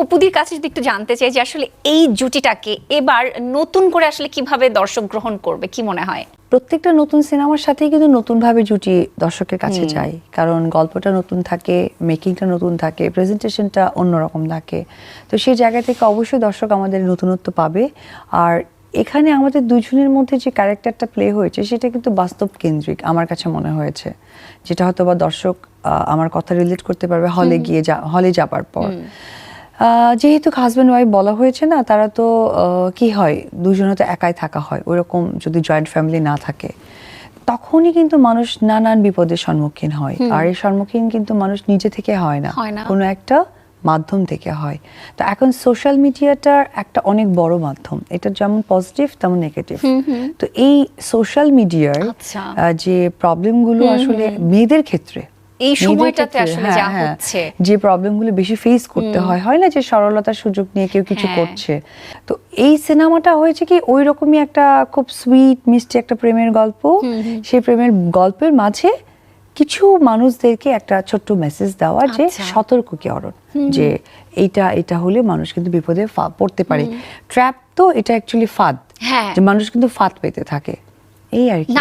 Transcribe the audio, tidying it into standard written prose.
অপুদির কাছে যদি একটু জানতে চাই যে আসলে এই জুটিটাকে এবার নতুন করে আসলে কিভাবে দর্শক গ্রহণ করবে, কি মনে হয়? প্রত্যেকটা নতুন সিনেমার সাথেই কিন্তু নতুনভাবে জুটি দর্শকের কাছে যায়, কারণ গল্পটা নতুন থাকে, মেকিংটা নতুন থাকে, প্রেজেন্টেশনটা অন্যরকম থাকে। তো সেই জায়গা থেকে অবশ্যই দর্শক আমাদের নতুনত্ব পাবে। আর এখানে আমাদের দুজনের মধ্যে যে ক্যারেক্টারটা প্লে হয়েছে সেটা কিন্তু বাস্তব কেন্দ্রিক আমার কাছে মনে হয়েছে, যেটা হয়তো বা দর্শক আমার কথা রিলেট করতে পারবে হলে যাবার পর। যেহেতু হাজব্যান্ড ওয়াইফ বলা হয়েছে না, তারা তো কি হয়, দুজনে তো একাই থাকা হয়, ওইরকম যদি জয়েন্ট ফ্যামিলি না থাকে তখনই কিন্তু মানুষ নানান বিপদের সম্মুখীন হয়। আর এই সম্মুখীন কিন্তু মানুষ নিজে থেকে হয় না, কোনো একটা মাধ্যম থেকে হয়। তো এখন সোশ্যাল মিডিয়াটার একটা অনেক বড় মাধ্যম, এটা যেমন পজিটিভ তেমন নেগেটিভ। তো এই সোশ্যাল মিডিয়ার যে প্রবলেমগুলো আসলে মেয়েদের ক্ষেত্রে এই সময়টাতে আসলে যা হচ্ছে, যে প্রবলেমগুলো বেশি ফেস করতে হয় না, যে সরলতার সুযোগ নিয়ে কেউ কিছু করছে। তো এই সিনেমাটা হয়েছে কি ওই রকমই একটা খুব সুইট মিষ্টি একটা প্রেমের গল্প। সেই প্রেমের গল্পের মাঝে কিছু মানুষদেরকে একটা ছোট্ট মেসেজ দেওয়া, যে সতর্কীকরণ, যে এটা হলে মানুষ কিন্তু বিপদে পড়তে পারে। ট্র্যাপ তো এটা অ্যাকচুয়ালি ফাঁদ, যে মানুষ কিন্তু ফাঁদ পেতে থাকে, এই আর কি।